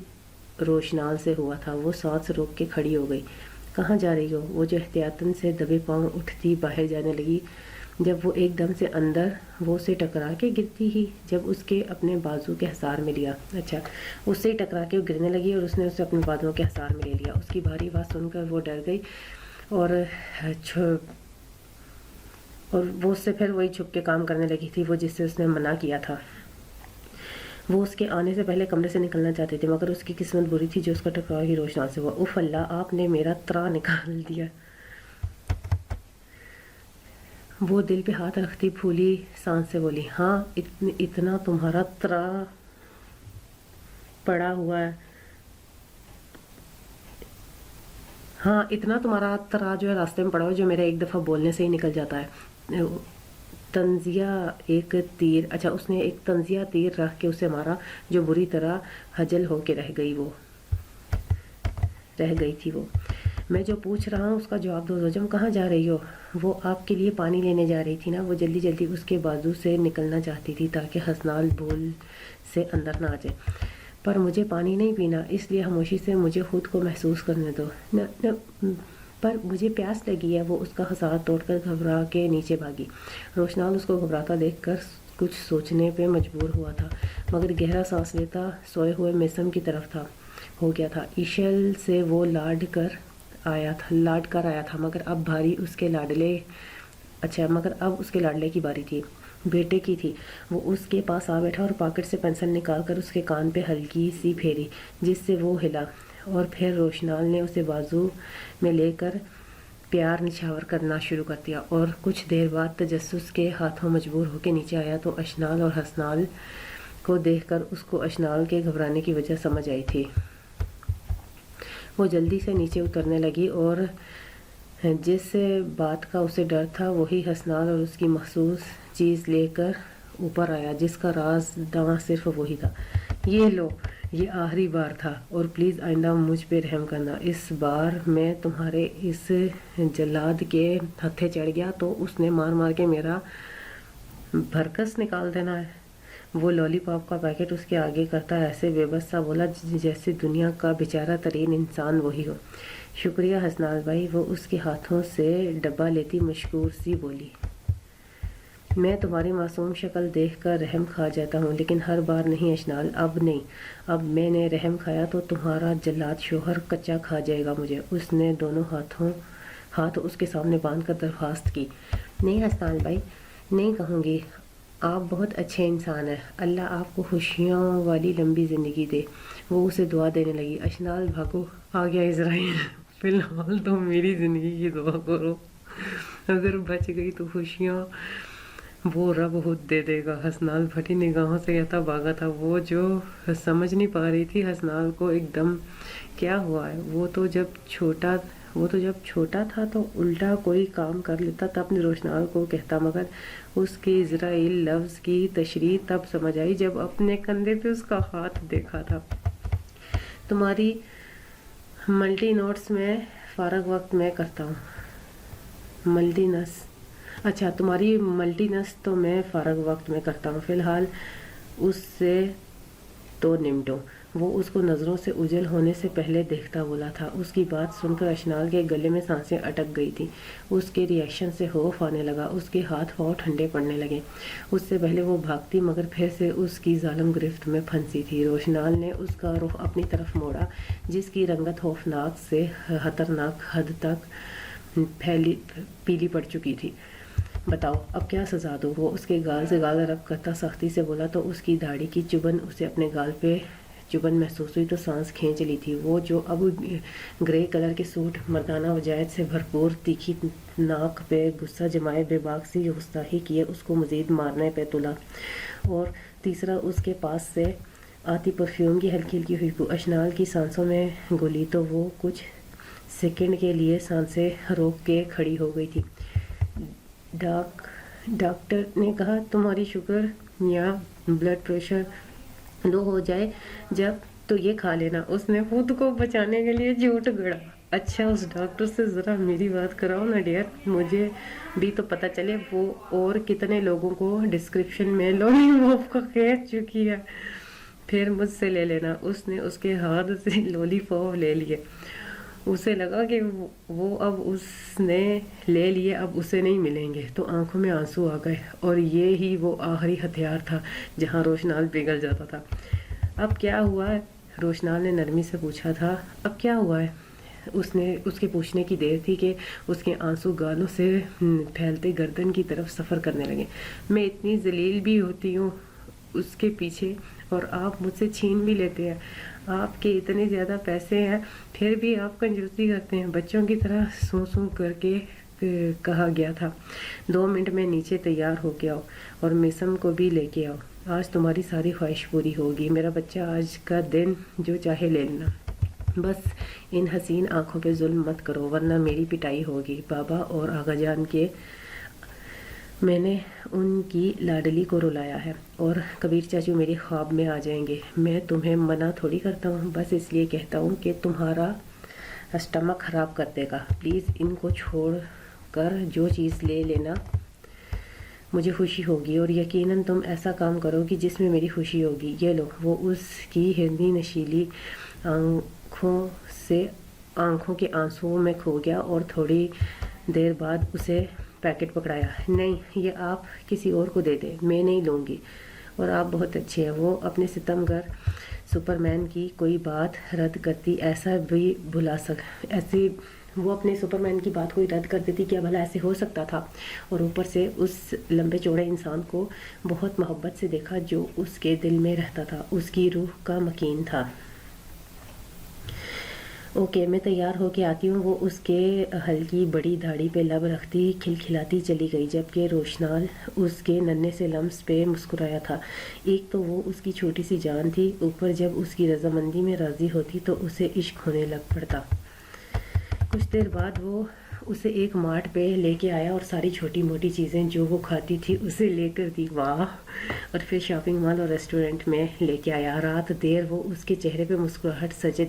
Speaker 1: روشنال سے ہوا تھا۔ وہ سانس روک کے کھڑی ہو گئی۔ کہاں جا رہی ہو؟ وہ جو احتیاطاً سے دبے پاؤں اٹھتی باہر جانے لگی، جب وہ ایک دم سے اندر وہ سے ٹکرا کے گرتی ہی جب اس کے اپنے بازو کے حصار میں لیا۔ اچھا، اس سے ٹکرا کے وہ گرنے لگی اور اس نے اسے اپنے بازو کے حصار میں لے لیا۔ اس کی بھاری آواز سن کر وہ ڈر گئی اور وہ اس سے پھر وہی چھپ کے کام کرنے لگی تھی، وہ جس سے اس نے منع کیا تھا۔ وہ اس کے آنے سے پہلے کمرے سے نکلنا چاہتے تھے، مگر اس کی قسمت بری تھی جو اس کا ٹکراؤ ہی روشنال سے ہوا۔ اف اللہ، آپ نے میرا ترا نکال دیا۔ وہ دل پہ ہاتھ رکھتی پھولی سانس سے بولی، ہاں اتنا تمہارا ترا پڑا ہوا ہے، ہاں اتنا تمہارا ترا جو ہے راستے میں پڑا ہوا ہے جو میرا ایک دفعہ بولنے سے ہی نکل جاتا ہے۔ تنزیہ ایک تیر، اچھا اس نے ایک تنزیہ تیر رکھ کے اسے مارا جو بری طرح ہجل ہو کے رہ گئی تھی وہ۔ میں جو پوچھ رہا ہوں اس کا جواب دو زوجم، کہاں جا رہی ہو؟ وہ آپ کے لیے پانی لینے جا رہی تھی نا۔ وہ جلدی جلدی اس کے بازو سے نکلنا چاہتی تھی تاکہ حسنال بول سے اندر نہ آ جائے۔ پر مجھے پانی نہیں پینا، اس لیے خاموشی سے مجھے خود کو محسوس کرنے دو۔ پر مجھے پیاس لگی ہے۔ وہ اس کا حصار توڑ کر گھبرا کے نیچے بھاگی۔ روشنال اس کو گھبراتا دیکھ کر کچھ سوچنے پہ مجبور ہوا تھا، مگر گہرا سانس لیتا سوئے ہوئے مسم کی طرف ہو گیا تھا۔ ایشل سے وہ لاڈ کر آیا تھا، مگر اب اس کے لاڈلے کی باری تھی، بیٹے کی تھی۔ وہ اس کے پاس آ بیٹھا اور پاکٹ سے پینسل نکال کر اس کے کان پہ ہلکی سی پھیری، جس سے وہ ہلا، اور پھر روشنال نے اسے بازو میں لے کر پیار نچھاور کرنا شروع کر دیا، اور کچھ دیر بعد تجسس کے ہاتھوں مجبور ہو کے نیچے آیا تو اشنال اور حسنال کو دیکھ کر اس کو اشنال کے گھبرانے کی وجہ سمجھ آئی تھی۔ وہ جلدی سے نیچے اترنے لگی اور جس بات کا اسے ڈر تھا وہی حسنال اور اس کی مخصوص چیز لے کر اوپر آیا، جس کا راز داں صرف وہی تھا۔ یہ لو، یہ آخری بار تھا، اور پلیز آئندہ مجھ پہ رحم کرنا۔ اس بار میں تمہارے اس جلاد کے ہتھے چڑھ گیا تو اس نے مار مار کے میرا بھرکس نکال دینا ہے۔ وہ لالی پاپ کا پیکٹ اس کے آگے کرتا ایسے بے بس سا بولا جیسے دنیا کا بیچارہ ترین انسان وہی ہو۔ شکریہ حسنال بھائی، وہ اس کے ہاتھوں سے ڈبہ لیتی مشکور سی بولی۔ میں تمہاری معصوم شکل دیکھ کر رحم کھا جاتا ہوں، لیکن ہر بار نہیں اشنال، اب نہیں۔ اب میں نے رحم کھایا تو تمہارا جلاد شوہر کچا کھا جائے گا مجھے۔ اس نے دونوں ہاتھ اس کے سامنے باندھ کر درخواست کی۔ نہیں حسنال بھائی، نہیں کہوں گی، آپ بہت اچھے انسان ہیں، اللہ آپ کو خوشیوں والی لمبی زندگی دے۔ وہ اسے دعا دینے لگی۔ اشنال بھاگو، آ گیا اسرائیل، فی الحال تو میری زندگی کی دعا کرو، اگر بچ گئی تو خوشیاں وہ رب خود دے دے گا۔ حسنال پھٹی نگاہوں سے کہتا بھاگا تھا۔ وہ جو سمجھ نہیں پا رہی تھی حسنال کو ایک دم کیا ہوا ہے۔ وہ تو جب چھوٹا تھا تو الٹا کوئی کام کر لیتا تب اپنی روشنال کو کہتا، مگر اس کے اسرائیل لفظ کی تشریح تب سمجھ آئی جب اپنے کندھے پہ اس کا ہاتھ دیکھا تھا۔ تمہاری ملٹی نوٹس میں فارغ وقت میں کرتا ہوں۔ تمہاری ملٹی نس تو میں فارغ وقت میں کرتا ہوں، فی الحال اس سے تو نمٹو۔ وہ اس کو نظروں سے اوجھل ہونے سے پہلے دیکھتا بولا تھا۔ اس کی بات سن کر اشنال کے گلے میں سانسیں اٹک گئی تھیں۔ اس کے ری ایکشن سے خوف آنے لگا، اس کے ہاتھ پاؤں ٹھنڈے پڑنے لگے۔ اس سے پہلے وہ بھاگتی مگر پھر سے اس کی ظالم گرفت میں پھنسی تھی۔ روشنال نے اس کا رخ اپنی طرف موڑا، جس کی رنگت خوفناک سے خطرناک حد تک پیلی پڑ چکی تھی۔ بتاؤ اب کیا سزا دوں؟ وہ اس کے گال سے گال رب کرتا سختی سے بولا تو اس کی داڑھی کی چبھن اسے اپنے گال پہ چبھن محسوس ہوئی تو سانس کھینچ لی تھی۔ وہ جو اب گرے کلر کے سوٹ مردانہ وجاہت سے بھرپور، تیکھی ناک پہ غصہ جمائے بے باک سی گستاخی کیے اس کو مزید مارنے پہ تلا، اور تیسرا اس کے پاس سے آتی پرفیوم کی ہلکی ہلکی خوشبو اشنال کی سانسوں میں گھلی تو وہ کچھ سیکنڈ کے لیے سانسیں روک کے کھڑی ہو گئی تھی۔ ڈاکٹر نے کہا تمہاری شوگر یا بلڈ پریشر لو ہو جائے جب تو یہ کھا لینا۔ اس نے خود کو بچانے کے لیے جھوٹ گڑا۔ اچھا اس ڈاکٹر سے ذرا میری بات کراؤ نا ڈیئر، مجھے بھی تو پتہ چلے وہ اور کتنے لوگوں کو ڈسکرپشن میں لولی پاپ کا کہہ چکی ہے، پھر مجھ سے لے لینا۔ اس نے اس کے ہاتھ سے لولی پاپ لے لیے، اسے لگا کہ وہ اب اس نے لے لیے، اب اسے نہیں ملیں گے، تو آنکھوں میں آنسو آ گئے، اور یہ ہی وہ آخری ہتھیار تھا جہاں روشنال پگھل جاتا تھا۔ اب کیا ہوا ہے؟ روشنال نے نرمی سے پوچھا تھا۔ اب کیا ہوا ہے؟ اس کے پوچھنے کی دیر تھی کہ اس کے آنسو گالوں سے پھیلتے گردن کی طرف سفر کرنے لگے۔ میں اتنی ذلیل بھی ہوتی ہوں اس کے پیچھے، اور آپ مجھ سے چھین بھی لیتے ہیں۔ آپ کے اتنے زیادہ پیسے ہیں پھر بھی آپ کنجوسی کرتے ہیں، بچوں کی طرح سوں سوں کر کے کہا گیا تھا۔ 2 منٹ میں نیچے تیار ہو کے آؤ اور میسم کو بھی لے کے آؤ، آج تمہاری ساری خواہش پوری ہوگی میرا بچہ، آج کا دن جو چاہے لے لینا، بس ان حسین آنکھوں پہ ظلم مت کرو ورنہ میری پٹائی ہوگی۔ بابا اور آغا جان کے میں نے ان کی لاڈلی کو رلایا ہے، اور کبیر چاچو میرے خواب میں آ جائیں گے۔ میں تمہیں منع تھوڑی کرتا ہوں، بس اس لیے کہتا ہوں کہ تمہارا اسٹمک خراب کر دے گا۔ پلیز ان کو چھوڑ کر جو چیز لے لینا، مجھے خوشی ہوگی، اور یقیناً تم ایسا کام کرو گی جس میں میری خوشی ہوگی۔ یہ لو۔ وہ اس کی ہرنی نشیلی آنکھوں کے آنسوؤں میں کھو گیا اور تھوڑی دیر بعد اسے پیکٹ پکڑایا۔ نہیں، یہ آپ کسی اور کو دے دیں، میں نہیں لوں گی، اور آپ بہت اچھے ہیں۔ وہ اپنے ستم گر سپرمین کی کوئی بات رد کرتی، وہ اپنے سپرمین کی بات کوئی رد کر دیتی، کیا بھلا ایسے ہو سکتا تھا؟ اور اوپر سے اس لمبے چوڑے انسان کو بہت محبت سے دیکھا جو اس کے دل میں رہتا تھا، اس کی روح کا مکین تھا۔ اوکے، میں تیار ہو کے آتی ہوں۔ وہ اس کے ہلکی بڑی داڑھی پہ لب رکھتی کھلکھلاتی چلی گئی، جبکہ روشنال اس کے ننھے سے لمس پہ مسکرایا تھا۔ ایک تو وہ اس کی چھوٹی سی جان تھی، اوپر جب اس کی رضامندی میں راضی ہوتی تو اسے عشق ہونے لگ پڑتا۔ کچھ دیر بعد وہ اسے ایک مارٹ پہ لے کے آیا اور ساری چھوٹی موٹی چیزیں جو وہ کھاتی تھی اسے لے کر دی۔ واہ! اور پھر شاپنگ مال اور ریسٹورنٹ میں لے کے آیا۔ رات دیر وہ اس کے چہرے پہ مسکراہٹ سجے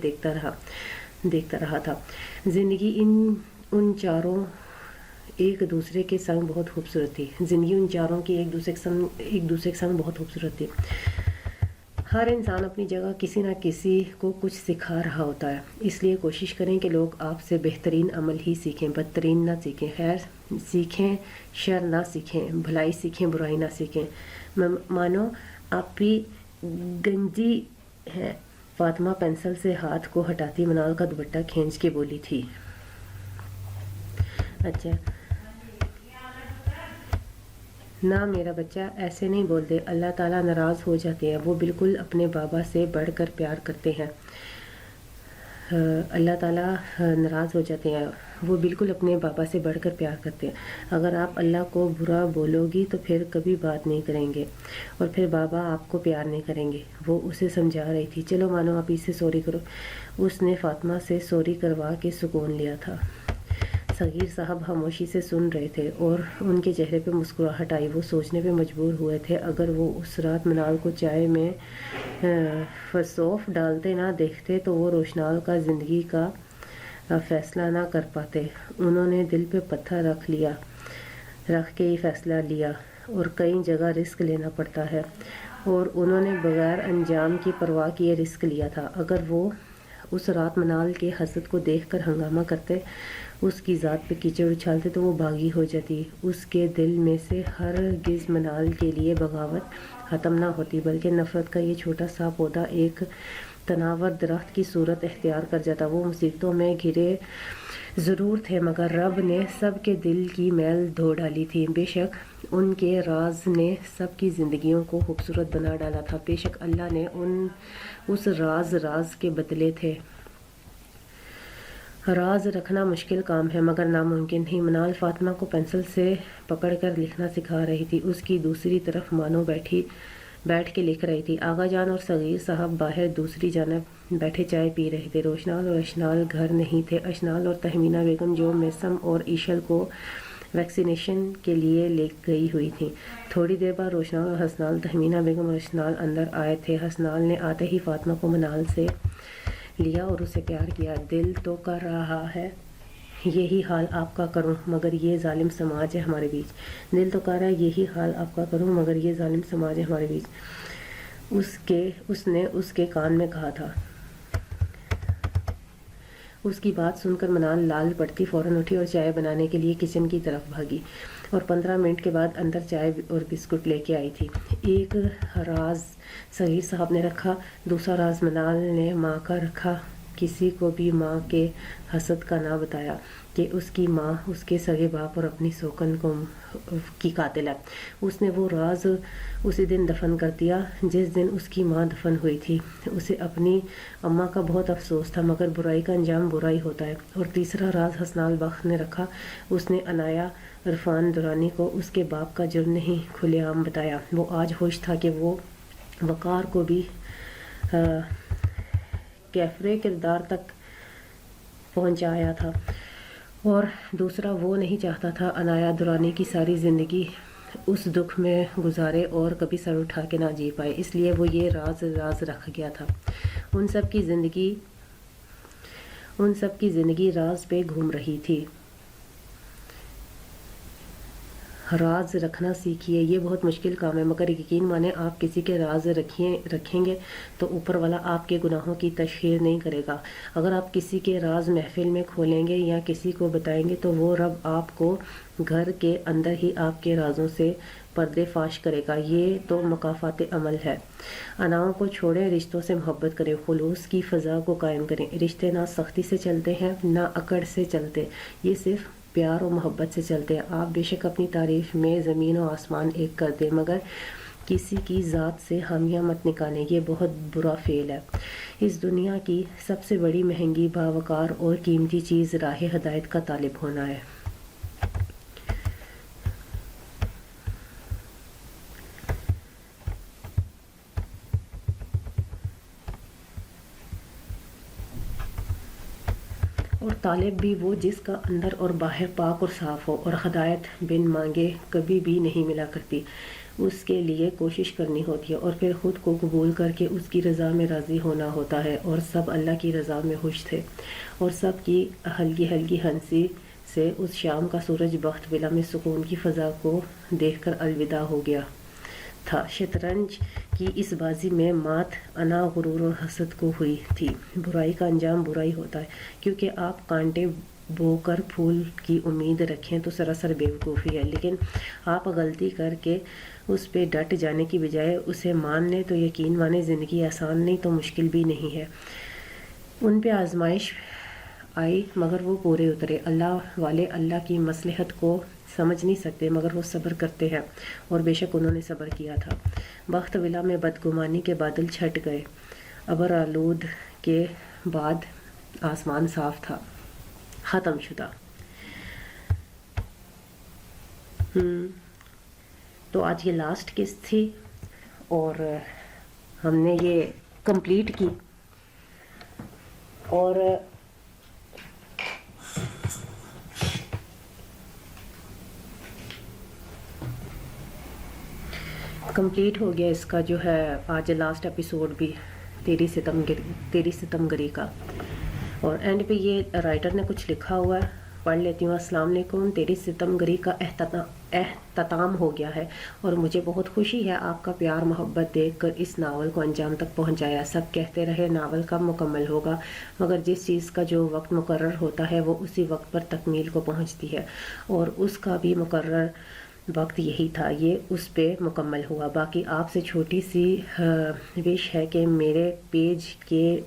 Speaker 1: دیکھتا رہا تھا۔ زندگی ان چاروں ایک دوسرے کے سنگ بہت خوبصورت تھی۔ زندگی ان چاروں کی ایک دوسرے کے سنگ بہت خوبصورت تھی۔ ہر انسان اپنی جگہ کسی نہ کسی کو کچھ سکھا رہا ہوتا ہے، اس لیے کوشش کریں کہ لوگ آپ سے بہترین عمل ہی سیکھیں، بدترین نہ سیکھیں۔ خیر سیکھیں، شر نہ سیکھیں، بھلائی سیکھیں، برائی نہ سیکھیں۔ مانو آپ بھی گنجی ہیں۔ فاطمہ پنسل سے ہاتھ کو ہٹاتی منال کا دوپٹہ کھینچ کے بولی تھی۔ اچھا نہ میرا بچہ، ایسے نہیں بولتے، اللہ تعالیٰ ناراض ہو جاتے ہیں، وہ بالکل اپنے بابا سے بڑھ کر پیار کرتے ہیں۔ اللہ تعالیٰ ناراض ہو جاتے ہیں، وہ بالکل اپنے بابا سے بڑھ کر پیار کرتے ہیں۔ اگر آپ اللہ کو برا بولو گی تو پھر کبھی بات نہیں کریں گے، اور پھر بابا آپ کو پیار نہیں کریں گے۔ وہ اسے سمجھا رہی تھی۔ چلو مانو آپ اسے سوری کرو۔ اس نے فاطمہ سے سوری کروا کے سکون لیا تھا۔ صغیر صاحب خاموشی سے سن رہے تھے اور ان کے چہرے پہ مسکراہٹ آئی۔ وہ سوچنے پہ مجبور ہوئے تھے، اگر وہ اس رات منال کو چائے میں فسوف ڈالتے نہ دیکھتے تو وہ روشنال کا زندگی کا فیصلہ نہ کر پاتے۔ انہوں نے دل پہ پتھر رکھ کے یہ فیصلہ لیا، اور کئی جگہ رسک لینا پڑتا ہے، اور انہوں نے بغیر انجام کی پرواہ کیے رسک لیا تھا۔ اگر وہ اس رات منال کے حسد کو دیکھ کر ہنگامہ کرتے، اس کی ذات پہ کیچڑ اچھالتے تو وہ باغی ہو جاتی۔ اس کے دل میں سے ہرگز منال کے لیے بغاوت ختم نہ ہوتی، بلکہ نفرت کا یہ چھوٹا سا پودا ایک تناور درخت کی صورت اختیار کر جاتا۔ وہ مصیبتوں میں گھرے ضرور تھے، مگر رب نے سب کے دل کی میل دھو ڈالی تھی۔ بے شک ان کے راز نے سب کی زندگیوں کو خوبصورت بنا ڈالا تھا، بے شک اللہ نے اس راز کے بدلے تھے۔ راز رکھنا مشکل کام ہے مگر ناممکن نہیں۔ منال فاطمہ کو پنسل سے پکڑ کر لکھنا سکھا رہی تھی، اس کی دوسری طرف مانو بیٹھ کے لکھ رہی تھی۔ آغا جان اور صغیر صاحب باہر دوسری جانب بیٹھے چائے پی رہے تھے۔ روشنال اور اشنال گھر نہیں تھے۔ اشنال اور تہمینہ بیگم جو میسم اور ایشل کو ویکسینیشن کے لیے لے گئی ہوئی تھیں۔ تھوڑی دیر بعد روشنال اور حسنال، تہمینہ بیگم اور اشنال اندر آئے تھے۔ حسنال نے آتے ہی فاطمہ کو منال سے لیا اور اسے پیار کیا۔ دل تو کر رہا ہے یہی حال آپ کا کروں مگر یہ ظالم سماج ہے ہمارے بیچ، دل تو کر رہا ہے یہی حال آپ کا کروں مگر یہ ظالم سماج ہے ہمارے بیچ، اس نے اس کے کان میں کہا تھا۔ اس کی بات سن کر منال لال پڑتی فوراً اٹھی اور چائے بنانے کے لیے کچن کی طرف بھاگی اور 15 منٹ کے بعد اندر چائے اور بسکٹ لے کے آئی تھی۔ ایک راز صغیر صاحب نے رکھا، دوسرا راز منال نے ماں کا رکھا۔ کسی کو بھی ماں کے حسد کا نہ بتایا کہ اس کی ماں اس کے سگے باپ اور اپنی سوکن کی قاتل ہے۔ اس نے وہ راز اسی دن دفن کر دیا جس دن اس کی ماں دفن ہوئی تھی۔ اسے اپنی اماں کا بہت افسوس تھا مگر برائی کا انجام برائی ہوتا ہے۔ اور تیسرا راز حسنال بخت نے رکھا، اس نے عنایا عرفان درانی کو اس کے باپ کا جرم نہیں کھلے عام بتایا۔ وہ آج خوش تھا کہ وہ وقار کو بھی کیفرے کردار تک پہنچایا تھا، اور دوسرا وہ نہیں چاہتا تھا عنایا درانی کی ساری زندگی اس دکھ میں گزارے اور کبھی سر اٹھا کے نہ جی پائے، اس لیے وہ یہ راز رکھ گیا تھا۔ ان سب کی زندگی راز پہ گھوم رہی تھی۔ راز رکھنا سیکھیے، یہ بہت مشکل کام ہے مگر یقین مانیں آپ کسی کے راز رکھیں گے تو اوپر والا آپ کے گناہوں کی تشہیر نہیں کرے گا۔ اگر آپ کسی کے راز محفل میں کھولیں گے یا کسی کو بتائیں گے تو وہ رب آپ کو گھر کے اندر ہی آپ کے رازوں سے پردے فاش کرے گا۔ یہ تو مکافات عمل ہے۔ اناؤں کو چھوڑیں، رشتوں سے محبت کریں، خلوص کی فضا کو قائم کریں۔ رشتے نہ سختی سے چلتے ہیں نہ اکڑ سے چلتے، یہ صرف پیار و محبت سے چلتے ہیں۔ آپ بے شک اپنی تعریف میں زمین و آسمان ایک کر دیں مگر کسی کی ذات سے حامیہ مت نکالیں، یہ بہت برا فعل ہے۔ اس دنیا کی سب سے بڑی مہنگی باوقار اور قیمتی چیز راہ ہدایت کا طالب ہونا ہے۔ اور طالب بھی وہ جس کا اندر اور باہر پاک اور صاف ہو، اور ہدایت بن مانگے کبھی بھی نہیں ملا کرتی، اس کے لیے کوشش کرنی ہوتی ہے اور پھر خود کو قبول کر کے اس کی رضا میں راضی ہونا ہوتا ہے۔ اور سب اللہ کی رضا میں خوش تھے اور سب کی ہلکی ہلکی ہنسی سے اس شام کا سورج بخت بلا میں سکون کی فضا کو دیکھ کر الوداع ہو گیا تھا۔ شطرنج کی اس بازی میں مات انا غرور اور حسد کو ہوئی تھی۔ برائی کا انجام برائی ہوتا ہے، کیونکہ آپ کانٹے بو کر پھول کی امید رکھیں تو سراسر بیوقوفی ہے، لیکن آپ غلطی کر کے اس پہ ڈٹ جانے کی بجائے اسے مان لیں تو یقین مانیں زندگی آسان نہیں تو مشکل بھی نہیں ہے۔ ان پہ آزمائش آئی مگر وہ پورے اترے۔ اللہ والے اللہ کی مصلحت کو سمجھ نہیں سکتے مگر وہ صبر کرتے ہیں، اور بے شک انہوں نے صبر کیا تھا۔ بخت ولا میں بدگمانی کے بادل چھٹ گئے، ابر آلود کے بعد آسمان صاف تھا۔ ختم شدہ۔ تو آج یہ لاسٹ قسط تھی اور ہم نے یہ کمپلیٹ کی، اور کمپلیٹ ہو گیا اس کا جو ہے آج لاسٹ ایپیسوڈ بھی 13 ستمگری کا۔ اور اینڈ پہ یہ رائٹر نے کچھ لکھا ہوا ہے، پڑھ لیتی ہوں۔ السلام علیکم، 13 ستمگری کا اختتام ہو گیا ہے اور مجھے بہت خوشی ہے آپ کا پیار محبت دیکھ کر اس ناول کو انجام تک پہنچایا۔ سب کہتے رہے ناول کب مکمل ہوگا، مگر جس چیز کا جو وقت مقرر ہوتا ہے وہ اسی وقت پر تکمیل کو پہنچتی ہے، اور اس کا بھی مقرر وقت یہی تھا، یہ اس پہ مکمل ہوا۔ باقی آپ سے چھوٹی سی وش ہے کہ میرے پیج کے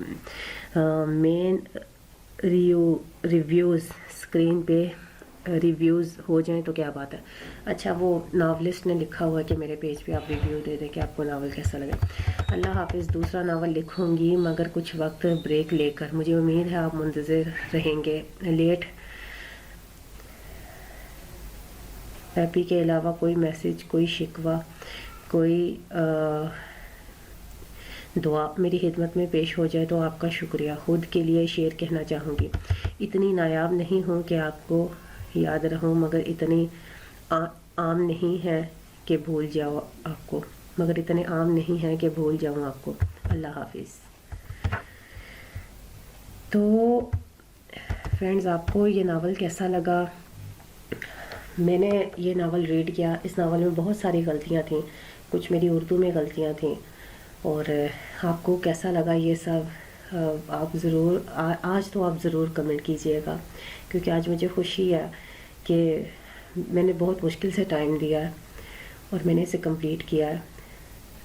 Speaker 1: مین ریویوز اسکرین پہ ریویوز ہو جائیں تو کیا بات ہے۔ اچھا، وہ ناولسٹ نے لکھا ہوا ہے کہ میرے پیج پہ آپ ریویو دے دیں کہ آپ کو ناول کیسا لگا۔ اللہ حافظ۔ دوسرا ناول لکھوں گی مگر کچھ وقت بریک لے کر، مجھے امید ہے آپ منتظر رہیں گے۔ لیٹ ہیپی کے علاوہ کوئی میسج، کوئی شکوہ، کوئی دعا میری خدمت میں پیش ہو جائے تو آپ کا شکریہ۔ خود کے لیے شعر کہنا چاہوں گی۔ اتنی نایاب نہیں ہوں کہ آپ کو یاد رہوں، مگر اتنی عام نہیں ہے کہ بھول جاؤں آپ کو، مگر اتنے عام نہیں ہے کہ بھول جاؤں آپ کو۔ اللہ حافظ۔ تو فرینڈز آپ کو یہ ناول کیسا لگا؟ میں نے یہ ناول ریڈ کیا، اس ناول میں بہت ساری غلطیاں تھیں، کچھ میری اردو میں غلطیاں تھیں، اور آپ کو کیسا لگا یہ سب آپ ضرور آج تو آپ ضرور کمنٹ کیجئے گا، کیونکہ آج مجھے خوشی ہے کہ میں نے بہت مشکل سے ٹائم دیا ہے اور میں نے اسے کمپلیٹ کیا ہے۔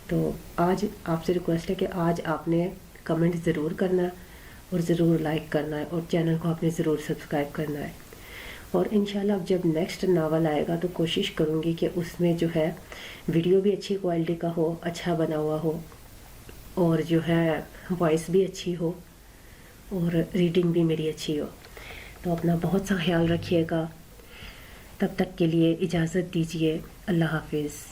Speaker 1: تو آج آپ سے ریکویسٹ ہے کہ آج آپ نے کمنٹ ضرور کرنا ہے اور ضرور لائک کرنا ہے، اور چینل کو آپ نے ضرور سبسکرائب کرنا ہے، اور انشاءاللہ اب جب نیکسٹ ناول آئے گا تو کوشش کروں گی کہ اس میں جو ہے ویڈیو بھی اچھی کوالٹی کا ہو، اچھا بنا ہوا ہو، اور جو ہے وائس بھی اچھی ہو، اور ریڈنگ بھی میری اچھی ہو۔ تو اپنا بہت سا خیال رکھیے گا، تب تک کے لیے اجازت دیجیے، اللہ حافظ۔